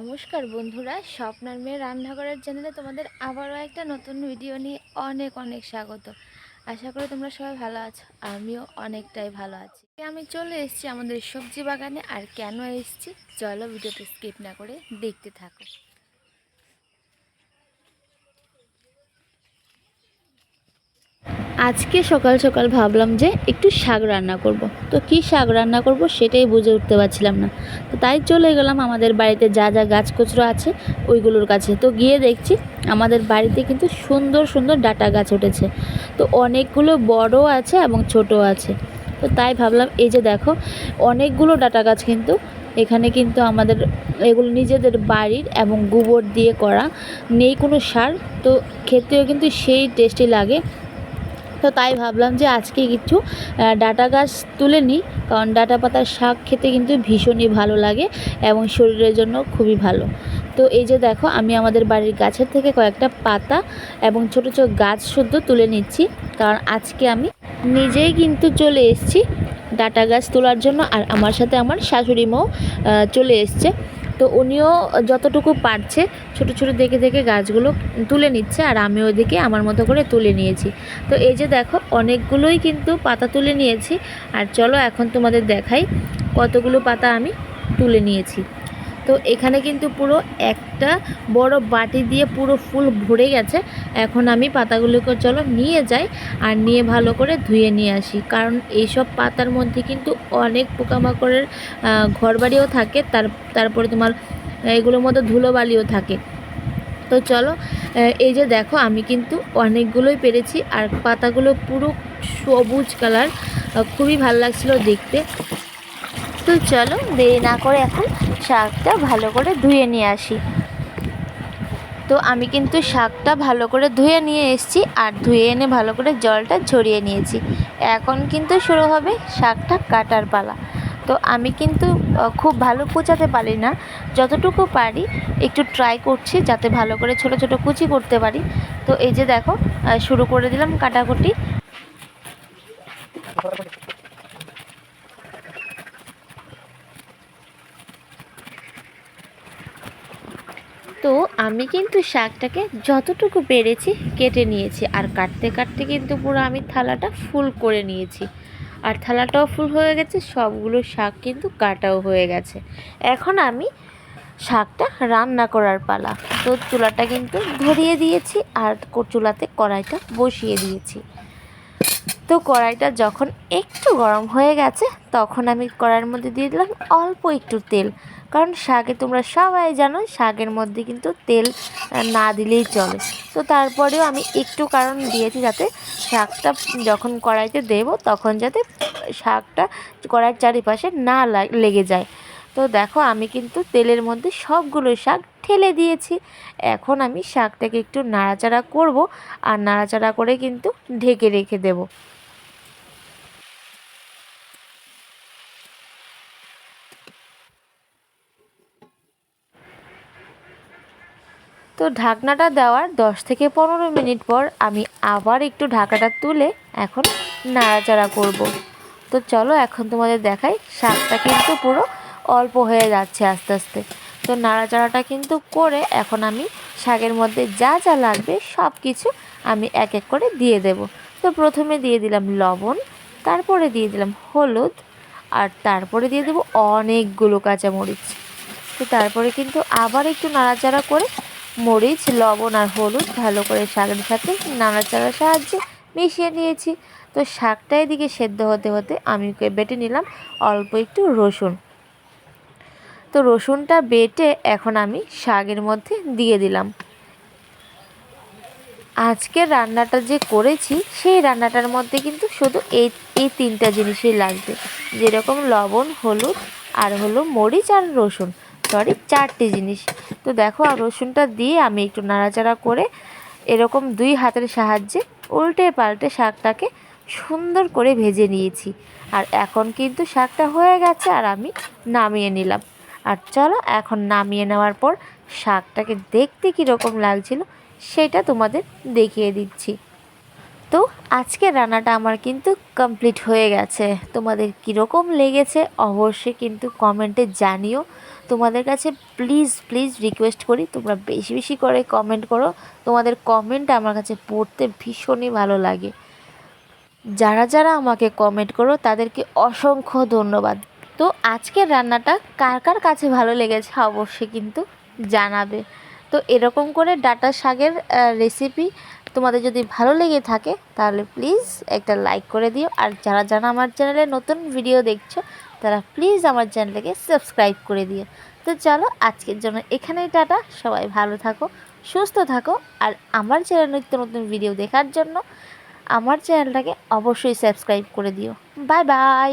নমস্কার বন্ধুরা, স্বপ্নার মেয়ে রান্নাঘরের চ্যানেলে তোমাদের আবারও একটা নতুন ভিডিও নিয়ে অনেক অনেক স্বাগত। আশা করি তোমরা সবাই ভালো আছো, আমিও অনেকটাই ভালো আছি। আমি চলে এসেছি আমাদের সবজি বাগানে। আর কেন এসেছি চলো ভিডিওটা স্কিপ না করে দেখতে থাকো। আজকে সকাল সকাল ভাবলাম যে একটু শাক রান্না করব। তো কি শাক রান্না করব সেটাই বুঝে উঠতে পারছিলাম না। তো তাই চলে গেলাম আমাদের বাড়িতে যা যা গাছকচরো আছে ওইগুলোর কাছে। তো গিয়ে দেখছি আমাদের বাড়িতে কিন্তু সুন্দর সুন্দর ডাঁটা গাছ উঠেছে। তো অনেকগুলো বড় আছে এবং ছোটো আছে। তো তাই ভাবলাম এই যে দেখো অনেকগুলো ডাঁটা গাছ কিন্তু এখানে কিন্তু আমাদের এগুলো নিজেদের বাড়ির এবং গোবর দিয়ে করা, নেই কোনো সার। তো খেতেও কিন্তু সেই টেস্টি লাগে। তো তাই ভাবলাম যে আজকে কিছু ডাঁটা গাছ তুলে নিই, কারণ ডাঁটা পাতার শাক খেতে কিন্তু ভীষণই ভালো লাগে এবং শরীরের জন্য খুবই ভালো। তো এই যে দেখো আমি আমাদের বাড়ির গাছের থেকে কয়েকটা পাতা এবং ছোটো ছোটো গাছ শুদ্ধ তুলে নিচ্ছি, কারণ আজকে আমি নিজেই কিন্তু চলে এসেছি ডাঁটা গাছ তোলার জন্য। আর আমার সাথে আমার শাশুড়ি মাও চলে এসছে। তো উনিও যতটুকু পারছে ছোট ছোট দেখে দেখে গাছগুলো তুলে নিচ্ছে, আর আমি ওইদিকে আমার মতো করে তুলে নিয়েছি। তো এই যে দেখো অনেকগুলোই কিন্তু পাতা তুলে নিয়েছি। আর চলো এখন তোমাদের দেখাই কতগুলো পাতা আমি তুলে নিয়েছি। তো এখানে কিন্তু পুরো একটা বড় বাটি দিয়ে পুরো ফুল ভরে গেছে। এখন আমি পাতাগুলোকে চলো নিয়ে যাই আর নিয়ে ভালো করে ধুয়ে নিয়ে আসি, কারণ এইসব পাতার মধ্যে কিন্তু অনেক পোকামাকড়ের ঘরবাড়িও থাকে, তারপরে তোমার এগুলোর মধ্যে ধুলোবালিও থাকে। তো চলো এই যে দেখো আমি কিন্তু অনেকগুলোই পেরেছি, আর পাতাগুলো পুরো সবুজ কালার, খুবই ভালো লাগছিল দেখতে। তো চলো দেরি না করে এখন শাকটা ভালো করে ধুয়ে নিয়ে আসি। তো আমি কিন্তু শাকটা ভালো করে ধুয়ে নিয়ে এসেছি, আর ধুয়ে এনে ভালো করে জলটা ঝরিয়ে নিয়েছি। এখন কিন্তু শুরু হবে শাকটা কাটার পালা। তো আমি কিন্তু খুব ভালো কুচাতে পারি না, যতটুকু পারি একটু ট্রাই করছি যাতে ভালো করে ছোট ছোট কুচি করতে পারি। তো এই যে দেখো শুরু করে দিলাম কাটাকুটি। তো আমি কিন্তু শাকটাকে যতটুকু পেরেছি কেটে নিয়েছি, আর কাটতে কাটতে কিন্তু পুরো আমি থালাটা ফুল করে নিয়েছি। আর থালাটাও ফুল হয়ে গেছে, সবগুলো শাক কিন্তু কাটাও হয়ে গেছে। এখন আমি শাকটা রান্না করার পালা। তো চুলাটা কিন্তু ধরিয়ে দিয়েছি, আর চুলাতে কড়াইটা বসিয়ে দিয়েছি। তো কড়াইটা যখন একটু গরম হয়ে গেছে তখন আমি কড়াইয়ের মধ্যে দিয়ে দিলাম অল্প একটু তেল, কারণ শাকে তোমরা সবাই জানো শাকের মধ্যে কিন্তু তেল না দিলেই চলে। তো তারপরেও আমি একটু কারণ দিয়েছি যাতে শাকটা যখন কড়াইতে দেব তখন যাতে শাকটা কড়াইয়ের চারিপাশে না লেগে যায়। তো দেখো আমি কিন্তু তেলের মধ্যে সবগুলো শাক ঢেলে দিয়েছি। এখন আমি শাকটাকে একটু নাড়াচাড়া করব, আর নাড়াচাড়া করে কিন্তু ঢেকে রেখে দেবো। তো ঢাকনাটা দেওয়ার 10 থেকে 15 মিনিট পর আমি আবার একটু ঢাকাটা তুলে এখন নাড়াচাড়া করব। তো চলো এখন তোমাদের দেখাই শাকটা কিন্তু পুরো অল্প হয়ে যাচ্ছে আস্তে আস্তে। তো নাড়াচাড়াটা কিন্তু করে এখন আমি শাকের মধ্যে যা যা লাগবে সব কিছু আমি এক এক করে দিয়ে দেব। তো প্রথমে দিয়ে দিলাম লবণ, তারপরে দিয়ে দিলাম হলুদ, আর তারপরে দিয়ে দেবো অনেকগুলো কাঁচামরিচ। তো তারপরে কিন্তু আবার একটু নাড়াচাড়া করে মরিচ, লবণ আর হলুদ ভালো করে শাকের সাথে নাড়াচাড়ার সাহায্যে মিশিয়ে নিয়েছি। তো শাকটা এদিকে সেদ্ধ হতে হতে আমি বেটে নিলাম অল্প একটু রসুন। তো রসুনটা বেটে এখন আমি শাকের মধ্যে দিয়ে দিলাম। আজকের রান্নাটা যে করেছি সেই রান্নাটার মধ্যে কিন্তু শুধু এই এই তিনটা জিনিসই লাগবে, যেরকম লবণ, হলুদ আর হলো মরিচ আর রসুন, সরি 4টে জিনিস। তো দেখো আর রসুনটা দিয়ে আমি একটু নাড়াচাড়া করে এরকম 2 হাতের সাহায্যে উল্টে পাল্টে শাকটাকে সুন্দর করে ভেজে নিয়েছি। আর এখন কিন্তু শাকটা হয়ে গেছে আর আমি নামিয়ে নিলাম। আর চলো এখন নামিয়ে নেওয়ার পর শাকটাকে দেখতে কীরকম লাগছিল সেটা তোমাদের দেখিয়ে দিচ্ছি। তো আজকের রান্নাটা আমার কিন্তু কমপ্লিট হয়ে গেছে। তোমাদের কীরকম লেগেছে অবশ্যই কিন্তু কমেন্টে জানিও। তোমাদের কাছে প্লিজ প্লিজ রিকোয়েস্ট করি, তোমরা বেশি বেশি করে কমেন্ট করো। তোমাদের কমেন্ট আমার কাছে পড়তে ভীষণই ভালো লাগে। যারা যারা আমাকে কমেন্ট করো তাদেরকে অসংখ্য ধন্যবাদ। তো আজকের রান্নাটা কার কার কাছে ভালো লেগেছে অবশ্যই কিন্তু জানাবে। তো এরকম করে ডাঁটা শাকের রেসিপি তোমাদের যদি ভালো লেগে থাকে তাহলে প্লিজ একটা লাইক করে দিও। আর যারা যারা আমার চ্যানেলে নতুন ভিডিও দেখছো তারা প্লিজ আমার চ্যানেলটাকে সাবস্ক্রাইব করে দিও। তো চলো আজকের জন্য এখানেই টাটা, সবাই ভালো থাকো, সুস্থ থাকো। আর আমার চ্যানেল নিত্য নতুন ভিডিও দেখার জন্য আমার চ্যানেলটাকে অবশ্যই সাবস্ক্রাইব করে দিও। Bye bye.